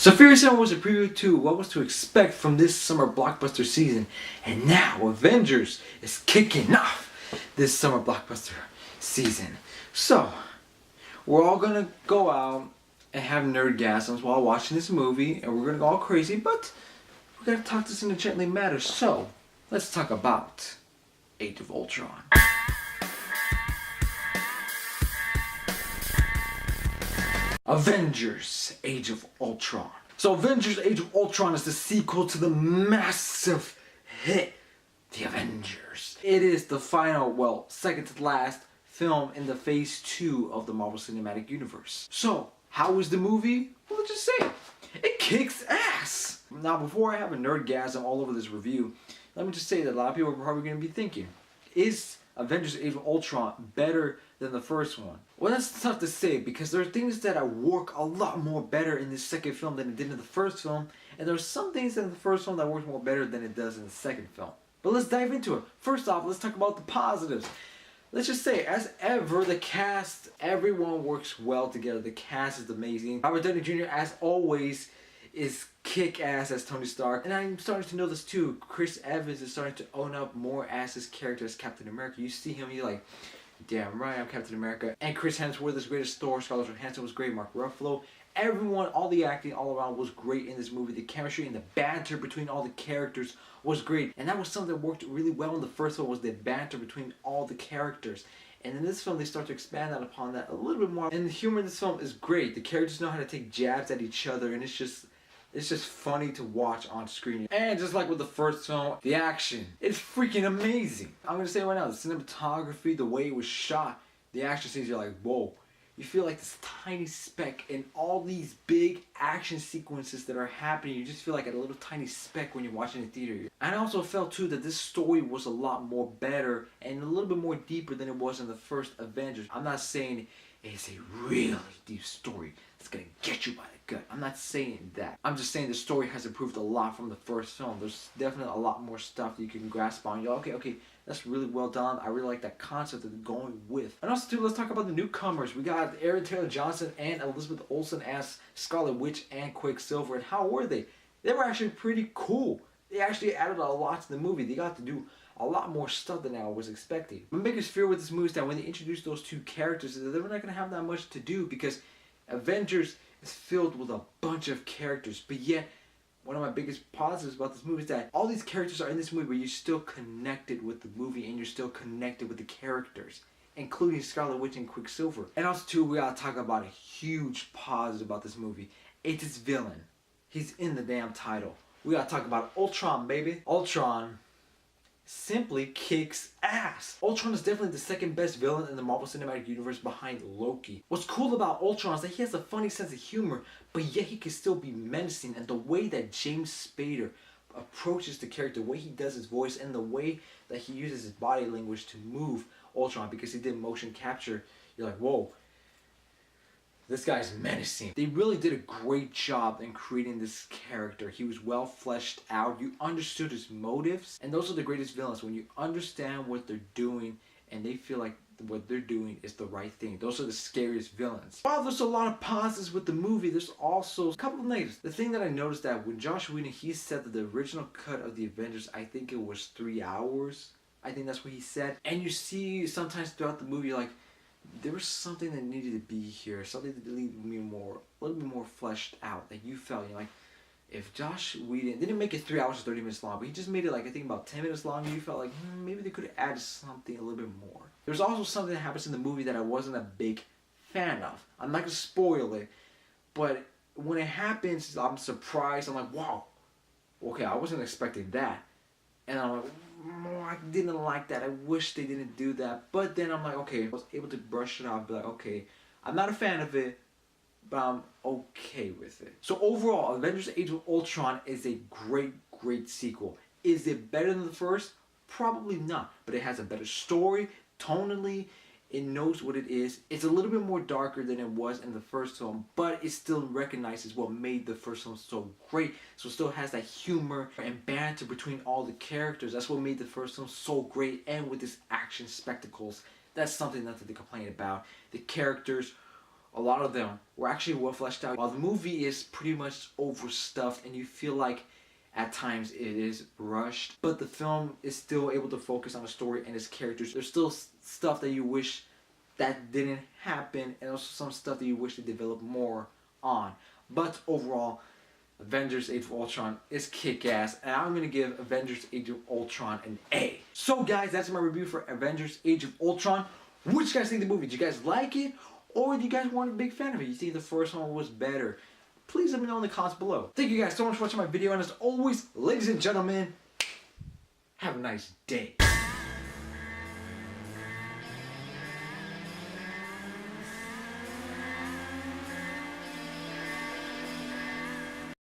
So Fury 7 was a preview to what was to expect from this summer blockbuster season, and now Avengers is kicking off this summer blockbuster season. So, we're all gonna go out and have nerdgasms while watching this movie, and we're gonna go all crazy, but we're gonna talk this in a gently manner. So, let's talk about Age of Ultron. Avengers Age of Ultron. So Avengers Age of Ultron is the sequel to the massive hit, The Avengers. It is the final, well, second to last film in the phase 2 of the Marvel Cinematic Universe. So, how is the movie? Well, let's just say it kicks ass. Now, before I have a nerdgasm all over this review, let me just say that a lot of people are probably going to be thinking, is Avengers Age of Ultron better than the first one? Well, that's tough to say because there are things that work a lot more better in this second film than it did in the first film, and there are some things in the first film that work more better than it does in the second film. But let's dive into it. First off, let's talk about the positives. Let's just say, as ever, the cast, everyone works well together. The cast is amazing. Robert Downey Jr., as always, is kick-ass as Tony Stark. And I'm starting to notice too, Chris Evans is starting to own up more as his character as Captain America. You see him, you're like, damn right, I'm Captain America. And Chris Hemsworth is great as Thor. Scarlett Johansson was great. Mark Ruffalo. Everyone, all the acting all around was great in this movie. The chemistry and the banter between all the characters was great. And that was something that worked really well in the first one, was the banter between all the characters. And in this film, they start to expand out upon that a little bit more. And the humor in this film is great. The characters know how to take jabs at each other, and it's just funny to watch on screen. And just like with the first film, the action, it's freaking amazing. I'm gonna say right now, the cinematography, the way it was shot, the action scenes, you're like, whoa. You feel like this tiny speck in all these big action sequences that are happening. You just feel like a little tiny speck when you're watching in theater. And I also felt too that this story was a lot more better and a little bit more deeper than it was in the first Avengers. I'm not saying it's a really deep story that's gonna get you by the gut. I'm not saying that. I'm just saying the story has improved a lot from the first film. There's definitely a lot more stuff that you can grasp on. You're okay, that's really well done. I really like that concept that they're going with. And also too, let's talk about the newcomers. We got Aaron Taylor Johnson and Elizabeth Olsen as Scarlet Witch and Quicksilver. And how were they? They were actually pretty cool. They actually added a lot to the movie. They got to do a lot more stuff than I was expecting. My biggest fear with this movie is that when they introduce those two characters, is that they're not going to have that much to do, because Avengers is filled with a bunch of characters. But yet, one of my biggest positives about this movie is that all these characters are in this movie, but you're still connected with the movie and you're still connected with the characters, including Scarlet Witch and Quicksilver. And also too, we gotta talk about a huge positive about this movie. It's its villain. He's in the damn title. We gotta talk about Ultron, baby. Ultron simply kicks ass. Ultron is definitely the second best villain in the Marvel Cinematic Universe behind Loki. What's cool about Ultron is that he has a funny sense of humor, but yet he can still be menacing. And the way that James Spader approaches the character, the way he does his voice, and the way that he uses his body language to move Ultron, because he did motion capture, you're like, whoa, this guy's menacing. They really did a great job in creating this character. He was well fleshed out. You understood his motives. And those are the greatest villains, when you understand what they're doing and they feel like what they're doing is the right thing. Those are the scariest villains. While there's a lot of positives with the movie, there's also a couple of negatives. The thing that I noticed, that when Joss Whedon, he said that the original cut of the Avengers, I think it was 3 hours. I think that's what he said. And you see sometimes throughout the movie, like, there was something that needed to be here, something that needed to be more, a little bit more fleshed out, that you felt, like, if Joss Whedon didn't make it 3 hours and 30 minutes long, but he just made it, like, I think about 10 minutes long, and you felt like, maybe they could have added something a little bit more. There's also something that happens in the movie that I wasn't a big fan of. I'm not going to spoil it, but when it happens, I'm surprised. I'm like, wow, okay, I wasn't expecting that. And I'm like, I didn't like that. I wish they didn't do that. But then I'm like, okay, I was able to brush it off, be like, okay, I'm not a fan of it, but I'm okay with it. So overall, Avengers Age of Ultron is a great, great sequel. Is it better than the first? Probably not. But it has a better story, tonally. It knows what it is. It's a little bit more darker than it was in the first film, but it still recognizes what made the first film so great. So it still has that humor and banter between all the characters. That's what made the first film so great. And with this action spectacles, that's something not to complain about. The characters a lot of them were actually well fleshed out. While the movie is pretty much overstuffed and you feel like at times it is rushed, but the film is still able to focus on the story and its characters. There's still stuff that you wish that didn't happen, and also some stuff that you wish they developed more on. But overall, Avengers Age of Ultron is kick-ass, and I'm going to give Avengers Age of Ultron an A. So guys, that's my review for Avengers Age of Ultron. What did you guys think of the movie? Did you guys like it? Or do you guys weren't a big fan of it? You think the first one was better? Please let me know in the comments below. Thank you guys so much for watching my video, and as always, ladies and gentlemen, have a nice day.